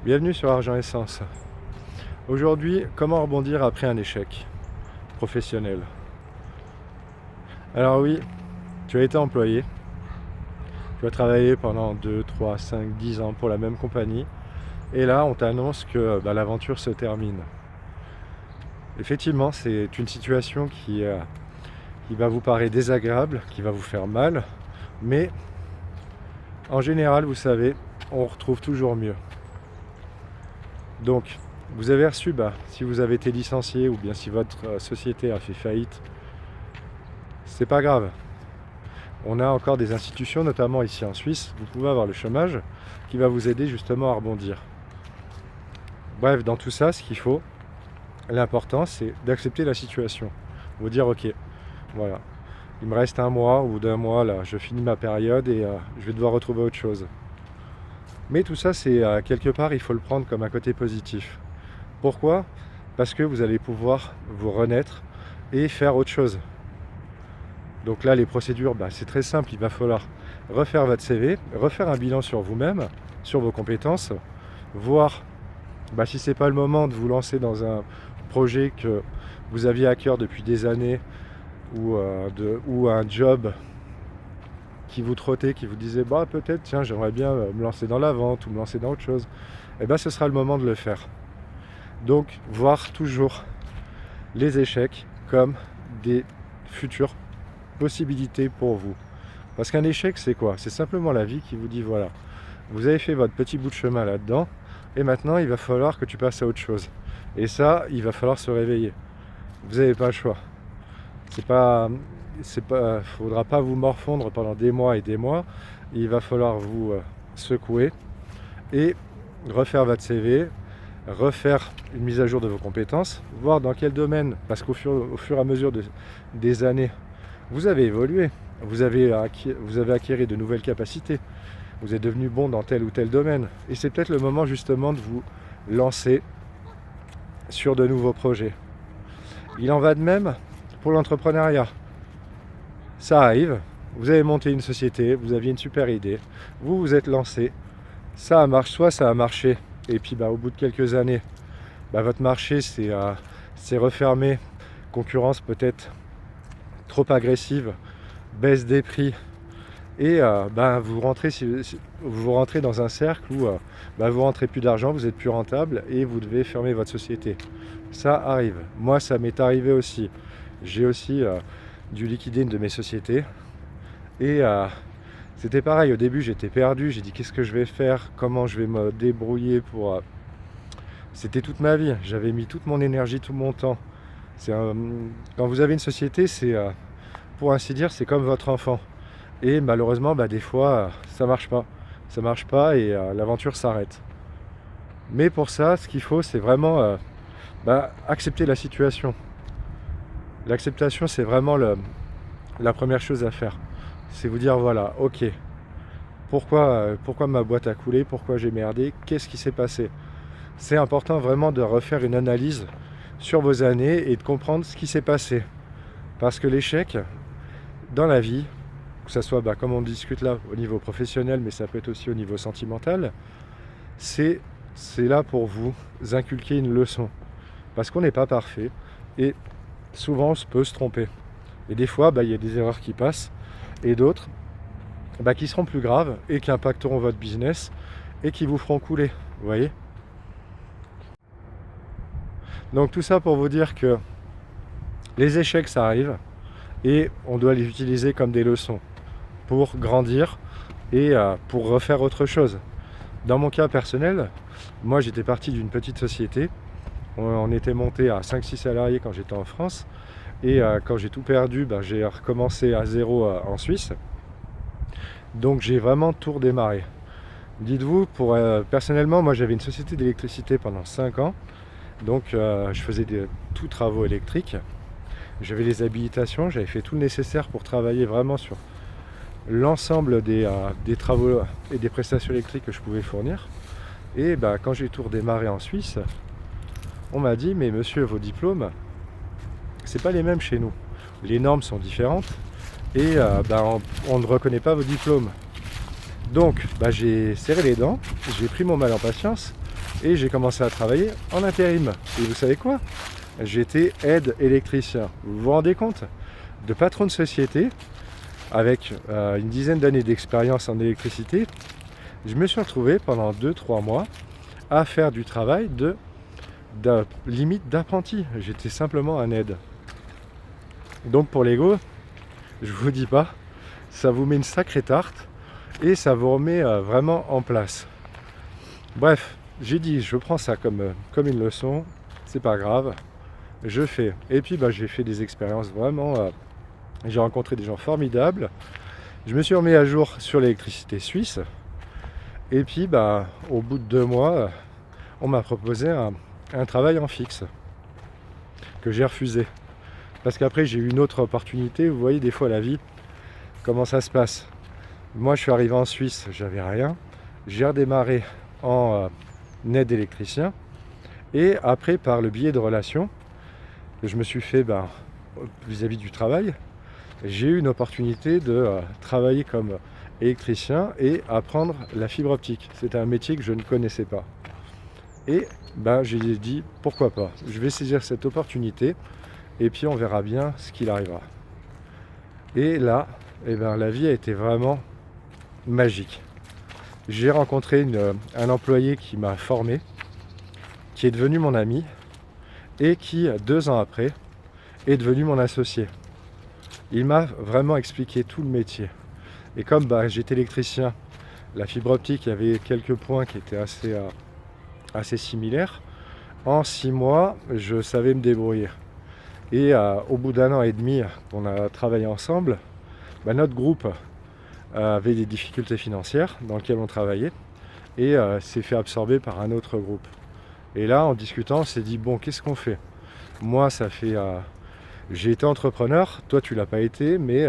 Bienvenue sur Argent Essence. Aujourd'hui, comment rebondir après un échec professionnel? Alors oui, tu as été employé, tu as travaillé pendant 2, 3, 5, 10 ans pour la même compagnie, et là on t'annonce que l'aventure se termine. Effectivement, c'est une situation qui va vous paraître désagréable, qui va vous faire mal, mais en général, vous savez, on retrouve toujours mieux. Donc, vous avez reçu, si vous avez été licencié ou bien si votre société a fait faillite, c'est pas grave. On a encore des institutions, notamment ici en Suisse, vous pouvez avoir le chômage, qui va vous aider justement à rebondir. Bref, dans tout ça, ce qu'il faut, l'important, c'est d'accepter la situation. Vous dire, ok, voilà, il me reste 1 mois ou 2 mois, là, je finis ma période et je vais devoir retrouver autre chose. Mais tout ça, c'est quelque part, il faut le prendre comme un côté positif. Pourquoi? Parce que vous allez pouvoir vous renaître et faire autre chose. Donc là, les procédures, c'est très simple. Il va falloir refaire votre CV, refaire un bilan sur vous-même, sur vos compétences, voir si c'est pas le moment de vous lancer dans un projet que vous aviez à cœur depuis des années ou un job qui vous trottait, qui vous disait peut-être tiens j'aimerais bien me lancer dans la vente ou me lancer dans autre chose. Ce sera le moment de le faire. Donc voir toujours les échecs comme des futures possibilités pour vous. Parce qu'un échec, c'est quoi? C'est simplement la vie qui vous dit voilà, vous avez fait votre petit bout de chemin là-dedans, et maintenant il va falloir que tu passes à autre chose. Et ça, il va falloir se réveiller. Vous n'avez pas le choix. Faudra pas vous morfondre pendant des mois et des mois. Il va falloir vous secouer et refaire votre CV, refaire une mise à jour de vos compétences, voir dans quel domaine, parce qu'au fur et à mesure des années, vous avez évolué, vous avez acquis de nouvelles capacités, vous êtes devenu bon dans tel ou tel domaine, et c'est peut-être le moment justement de vous lancer sur de nouveaux projets. Il en va de même pour l'entrepreneuriat. Ça arrive, vous avez monté une société, vous aviez une super idée, vous vous êtes lancé, ça a marché, et puis au bout de quelques années, votre marché s'est refermé, concurrence peut-être trop agressive, baisse des prix, et vous rentrez dans un cercle où vous rentrez plus d'argent, vous êtes plus rentable et vous devez fermer votre société. Ça arrive. Moi, ça m'est arrivé aussi. J'ai aussi dû liquider une de mes sociétés et c'était pareil. Au début, j'étais perdu. J'ai dit qu'est-ce que je vais faire, comment je vais me débrouiller pour. C'était toute ma vie. J'avais mis toute mon énergie, tout mon temps. Quand vous avez une société, c'est pour ainsi dire, c'est comme votre enfant. Et malheureusement, des fois, ça marche pas et l'aventure s'arrête. Mais pour ça, ce qu'il faut, c'est vraiment accepter la situation. L'acceptation, c'est vraiment la première chose à faire. C'est vous dire, voilà, ok, pourquoi ma boîte a coulé, pourquoi j'ai merdé, qu'est-ce qui s'est passé? C'est important vraiment de refaire une analyse sur vos années et de comprendre ce qui s'est passé. Parce que l'échec, dans la vie, que ce soit comme on discute là au niveau professionnel, mais ça peut être aussi au niveau sentimental, c'est là pour vous inculquer une leçon. Parce qu'on n'est pas parfait et souvent on peut se tromper. Et des fois, il y a des erreurs qui passent et d'autres qui seront plus graves et qui impacteront votre business et qui vous feront couler. Vous voyez? Donc tout ça pour vous dire que les échecs, ça arrive et on doit les utiliser comme des leçons pour grandir et pour refaire autre chose. Dans mon cas personnel, moi j'étais parti d'une petite société. On était monté à 5-6 salariés quand j'étais en France. Et quand j'ai tout perdu, j'ai recommencé à zéro en Suisse. Donc j'ai vraiment tout redémarré. Dites-vous, personnellement, moi j'avais une société d'électricité pendant 5 ans. Donc je faisais tous travaux électriques. J'avais les habilitations, j'avais fait tout le nécessaire pour travailler vraiment sur l'ensemble des travaux et des prestations électriques que je pouvais fournir. Et quand j'ai tout redémarré en Suisse, on m'a dit mais monsieur, vos diplômes, c'est pas les mêmes chez nous. Les normes sont différentes et on ne reconnaît pas vos diplômes. Donc j'ai serré les dents, j'ai pris mon mal en patience Et j'ai commencé à travailler en intérim. Et vous savez quoi? J'étais aide électricien. Vous vous rendez compte? De patron de société, avec une dizaine d'années d'expérience en électricité, je me suis retrouvé pendant 2-3 mois à faire du travail de limite d'apprenti. J'étais simplement un aide. Donc pour l'ego, je vous dis pas, ça vous met une sacrée tarte et ça vous remet vraiment en place. Bref, j'ai dit, je prends ça comme une leçon, c'est pas grave, je fais. Et puis j'ai fait des expériences vraiment, j'ai rencontré des gens formidables. Je me suis remis à jour sur l'électricité suisse. Et puis au bout de 2 mois, on m'a proposé un travail en fixe que j'ai refusé. Parce qu'après j'ai eu une autre opportunité. Vous voyez des fois la vie, comment ça se passe. Moi je suis arrivé en Suisse, j'avais rien. J'ai redémarré en aide électricien. Et après par le biais de relations, je me suis fait vis-à-vis du travail, j'ai eu une opportunité de travailler comme électricien et apprendre la fibre optique. C'était un métier que je ne connaissais pas. Et j'ai dit pourquoi pas, je vais saisir cette opportunité et puis on verra bien ce qu'il arrivera. Et là, la vie a été vraiment magique. J'ai rencontré un employé qui m'a formé, qui est devenu mon ami et qui, 2 ans après, est devenu mon associé. Il m'a vraiment expliqué tout le métier. Et comme j'étais électricien, la fibre optique, il y avait quelques points qui étaient assez similaires. En 6 mois, je savais me débrouiller. Et au bout d'1 an et demi qu'on a travaillé ensemble, notre groupe avait des difficultés financières dans lesquelles on travaillait et s'est fait absorber par un autre groupe. Et là, en discutant, on s'est dit, bon, qu'est-ce qu'on fait? Moi, ça fait... j'ai été entrepreneur, toi tu l'as pas été, mais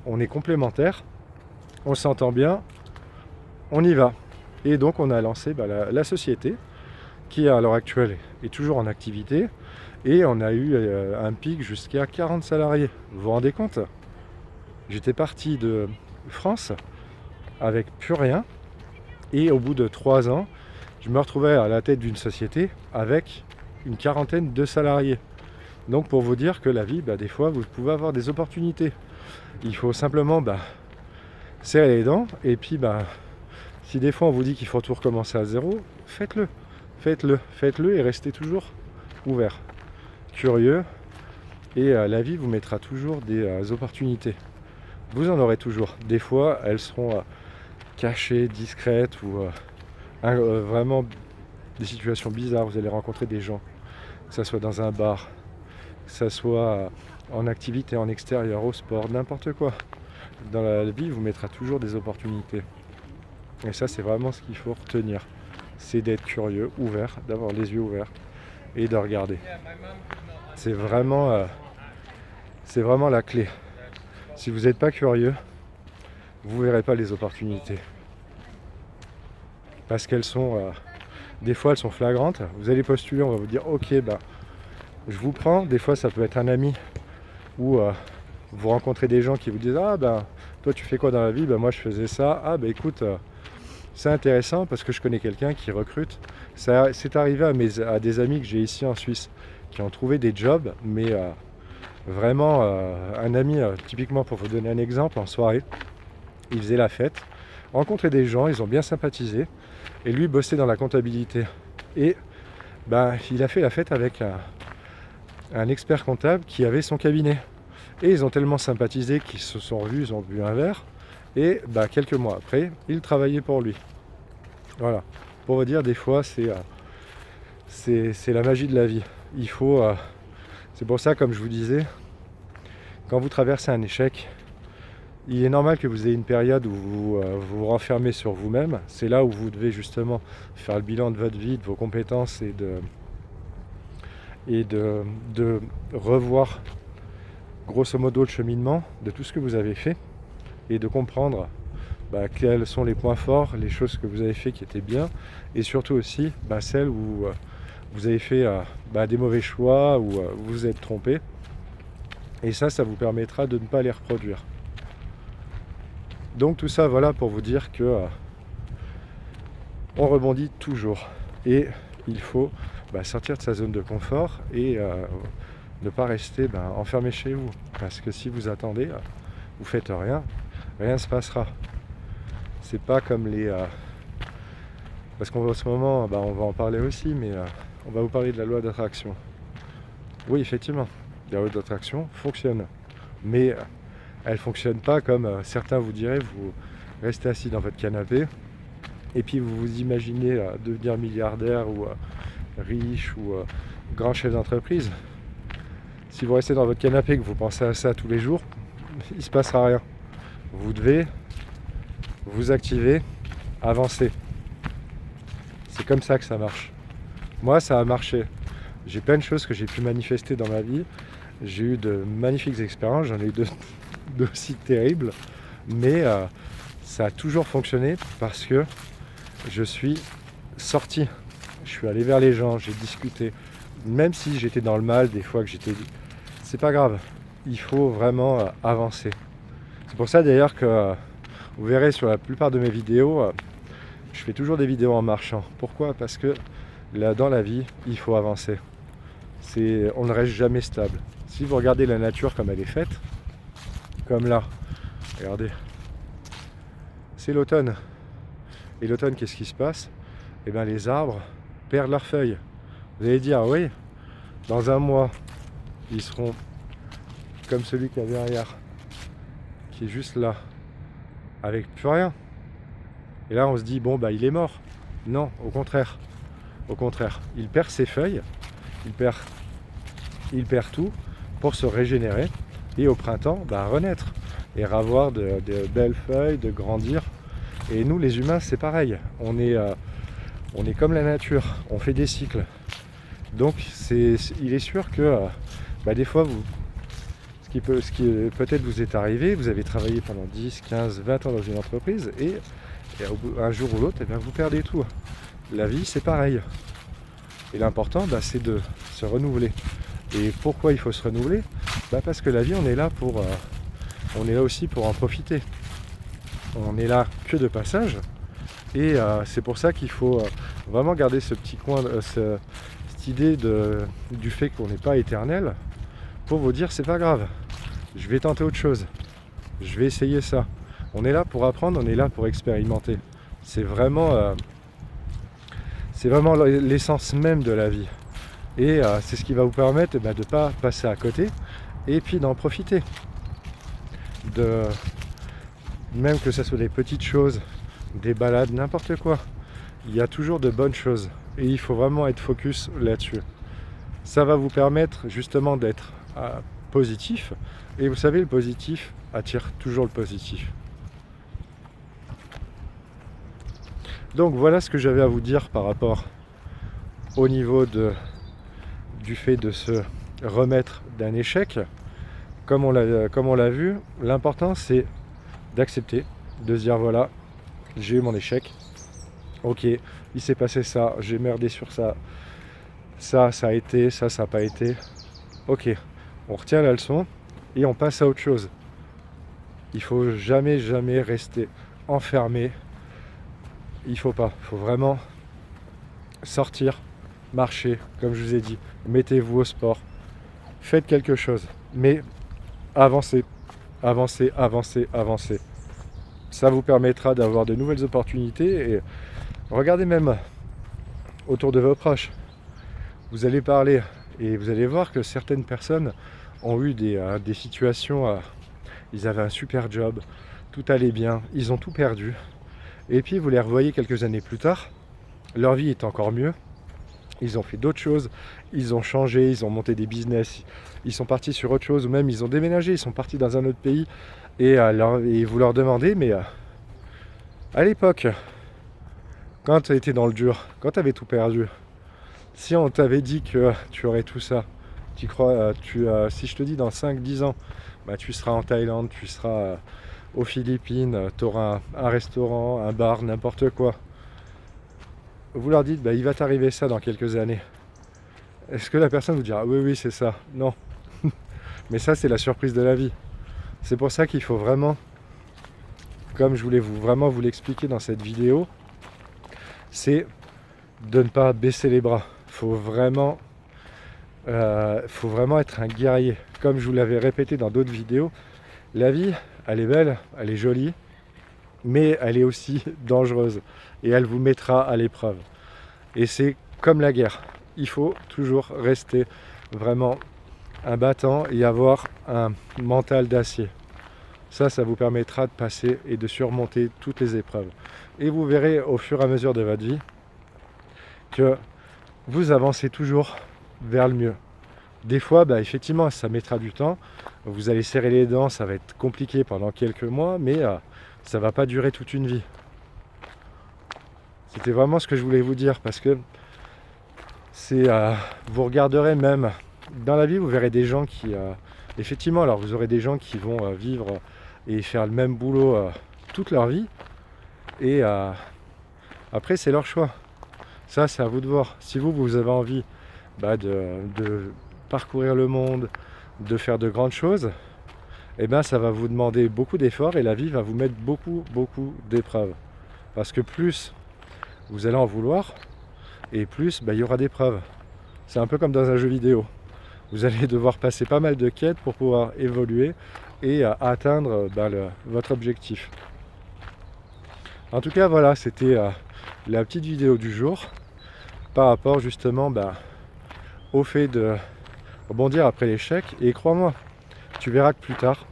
on est complémentaires, on s'entend bien, on y va. Et donc on a lancé la société qui à l'heure actuelle est toujours en activité et on a eu un pic jusqu'à 40 salariés. Vous vous rendez compte? J'étais parti de France avec plus rien et au bout de 3 ans, je me retrouvais à la tête d'une société avec une quarantaine de salariés. Donc pour vous dire que la vie, des fois, vous pouvez avoir des opportunités. Il faut simplement serrer les dents. Et puis, si des fois on vous dit qu'il faut tout recommencer à zéro, faites-le. Faites-le et restez toujours ouvert, curieux. Et la vie vous mettra toujours des opportunités. Vous en aurez toujours. Des fois, elles seront cachées, discrètes ou vraiment des situations bizarres. Vous allez rencontrer des gens, que ce soit dans un bar, que ça soit en activité, en extérieur, au sport, n'importe quoi. Dans la vie, vous mettra toujours des opportunités. Et ça, c'est vraiment ce qu'il faut retenir. C'est d'être curieux, ouvert, d'avoir les yeux ouverts et de regarder. C'est vraiment la clé. Si vous n'êtes pas curieux, vous ne verrez pas les opportunités. Parce qu'elles sont... des fois, elles sont flagrantes. Vous allez postuler, on va vous dire, ok, je vous prends. Des fois, ça peut être un ami ou vous rencontrez des gens qui vous disent, toi, tu fais quoi dans la vie? Moi, je faisais ça. Écoute, c'est intéressant parce que je connais quelqu'un qui recrute. Ça, c'est arrivé à des amis que j'ai ici en Suisse qui ont trouvé des jobs, mais vraiment, un ami, typiquement pour vous donner un exemple, en soirée, il faisait la fête, rencontrait des gens, ils ont bien sympathisé, et lui bossait dans la comptabilité. Et il a fait la fête avec un expert comptable qui avait son cabinet. Et ils ont tellement sympathisé qu'ils se sont revus, ils ont bu un verre, et quelques mois après, il travaillait pour lui. Voilà, pour vous dire, des fois, c'est la magie de la vie. Il faut... c'est pour ça, comme je vous disais, quand vous traversez un échec, il est normal que vous ayez une période où vous vous renfermez sur vous-même. C'est là où vous devez justement faire le bilan de votre vie, de vos compétences et de revoir grosso modo le cheminement de tout ce que vous avez fait et de comprendre quels sont les points forts, les choses que vous avez fait qui étaient bien et surtout aussi celles où vous avez fait des mauvais choix ou vous vous êtes trompé. Et ça vous permettra de ne pas les reproduire. Donc tout ça, voilà pour vous dire que on rebondit toujours. Et il faut sortir de sa zone de confort et ne pas rester enfermé chez vous. Parce que si vous attendez, vous faites rien, rien ne se passera. C'est pas comme les... parce qu'en ce moment, on va en parler aussi, mais on va vous parler de la loi d'attraction. Oui, effectivement, la loi d'attraction fonctionne. Mais elle ne fonctionne pas comme certains vous diraient, vous restez assis dans votre canapé et puis vous vous imaginez devenir milliardaire ou riche ou grand chef d'entreprise. Si vous restez dans votre canapé et que vous pensez à ça tous les jours, il ne se passera rien. Vous devez vous activer, avancer. C'est comme ça que ça marche. Moi, ça a marché. J'ai plein de choses que j'ai pu manifester dans ma vie. J'ai eu de magnifiques expériences, j'en ai eu d'aussi terribles, mais ça a toujours fonctionné parce que je suis sorti. Je suis allé vers les gens, j'ai discuté. Même si j'étais dans le mal, des fois que j'étais... C'est pas grave, il faut vraiment avancer. C'est pour ça d'ailleurs que vous verrez sur la plupart de mes vidéos, je fais toujours des vidéos en marchant. Pourquoi ? Parce que là, dans la vie, il faut avancer. On ne reste jamais stable. Si vous regardez la nature comme elle est faite, comme là, regardez, c'est l'automne. Et l'automne, qu'est-ce qui se passe ? Eh bien, les arbres perdent leurs feuilles. Vous allez dire, oui, dans un mois, ils seront comme celui qu'il y a derrière, qui est juste là, avec plus rien. Et là, on se dit, il est mort. Non, au contraire. Au contraire, il perd ses feuilles, il perd tout pour se régénérer et au printemps, renaître et avoir de belles feuilles, de grandir. Et nous, les humains, c'est pareil. On est comme la nature, on fait des cycles. Donc, il est sûr que des fois, ce qui peut-être vous est arrivé, vous avez travaillé pendant 10, 15, 20 ans dans une entreprise et un jour ou l'autre, vous perdez tout. La vie, c'est pareil. Et l'important, c'est de se renouveler. Et pourquoi il faut se renouveler ? Parce que la vie, on est là aussi pour en profiter. On est là que de passage. Et c'est pour ça qu'il faut vraiment garder ce petit coin, cette idée du fait qu'on n'est pas éternel, pour vous dire, c'est pas grave. Je vais tenter autre chose. Je vais essayer ça. On est là pour apprendre, on est là pour expérimenter. C'est vraiment l'essence même de la vie. Et c'est ce qui va vous permettre de ne pas passer à côté et puis d'en profiter. Même que ce soit des petites choses, des balades, n'importe quoi. Il y a toujours de bonnes choses et il faut vraiment être focus là-dessus. Ça va vous permettre justement d'être positif. Et vous savez, le positif attire toujours le positif. Donc voilà ce que j'avais à vous dire par rapport au niveau du fait de se remettre d'un échec. Comme on l'a vu, l'important c'est d'accepter, de se dire voilà, j'ai eu mon échec, ok, il s'est passé ça, j'ai merdé sur ça, ça a été, ça n'a pas été, ok, on retient la leçon et on passe à autre chose. Il faut jamais rester enfermé. Il faut vraiment sortir, marcher, comme je vous ai dit, mettez-vous au sport, faites quelque chose, mais avancez. Ça vous permettra d'avoir de nouvelles opportunités et regardez même autour de vos proches. Vous allez parler et vous allez voir que certaines personnes ont eu des situations, ils avaient un super job, tout allait bien, ils ont tout perdu. Et puis vous les revoyez quelques années plus tard, leur vie est encore mieux, ils ont fait d'autres choses, ils ont changé, ils ont monté des business, ils sont partis sur autre chose, ou même ils ont déménagé, ils sont partis dans un autre pays, et vous leur demandez, mais à l'époque, quand tu étais dans le dur, quand tu avais tout perdu, si on t'avait dit que tu aurais tout ça, tu crois, si je te dis dans 5-10 ans, tu seras en Thaïlande, tu seras aux Philippines, tu auras un restaurant, un bar, n'importe quoi. Vous leur dites, il va t'arriver ça dans quelques années. Est-ce que la personne vous dira, oui, c'est ça ? Non. Mais ça, c'est la surprise de la vie. C'est pour ça qu'il faut vraiment, comme je voulais vraiment vous l'expliquer dans cette vidéo, c'est de ne pas baisser les bras. Faut vraiment être un guerrier. Comme je vous l'avais répété dans d'autres vidéos, la vie, elle est belle, elle est jolie, mais elle est aussi dangereuse et elle vous mettra à l'épreuve. Et c'est comme la guerre, il faut toujours rester vraiment un battant et avoir un mental d'acier. Ça vous permettra de passer et de surmonter toutes les épreuves. Et vous verrez au fur et à mesure de votre vie que vous avancez toujours vers le mieux. Des fois, effectivement, ça mettra du temps. Vous allez serrer les dents, ça va être compliqué pendant quelques mois, mais ça ne va pas durer toute une vie. C'était vraiment ce que je voulais vous dire, parce que vous regarderez même dans la vie, vous verrez des gens qui, effectivement, alors vous aurez des gens qui vont vivre et faire le même boulot toute leur vie, et après c'est leur choix. Ça, c'est à vous de voir. Si vous avez envie de parcourir le monde, de faire de grandes choses, eh bien ça va vous demander beaucoup d'efforts et la vie va vous mettre beaucoup d'épreuves. Parce que plus vous allez en vouloir, et plus il y aura d'épreuves. C'est un peu comme dans un jeu vidéo. Vous allez devoir passer pas mal de quêtes pour pouvoir évoluer et atteindre votre objectif. En tout cas, voilà, c'était la petite vidéo du jour par rapport justement au fait de rebondir après l'échec. Et crois-moi, tu verras que plus tard,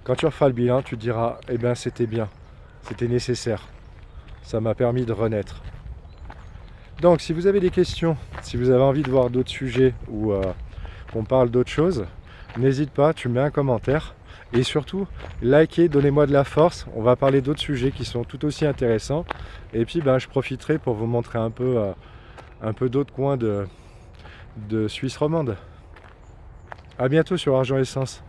quand tu referas le bilan, tu te diras, eh bien c'était bien, c'était nécessaire, ça m'a permis de renaître. Donc si vous avez des questions, si vous avez envie de voir d'autres sujets ou qu'on parle d'autres choses, n'hésite pas, tu mets un commentaire. Et surtout, likez, donnez-moi de la force. On va parler d'autres sujets qui sont tout aussi intéressants. Et puis je profiterai pour vous montrer un peu d'autres coins de Suisse romande. A bientôt sur Argent Essence.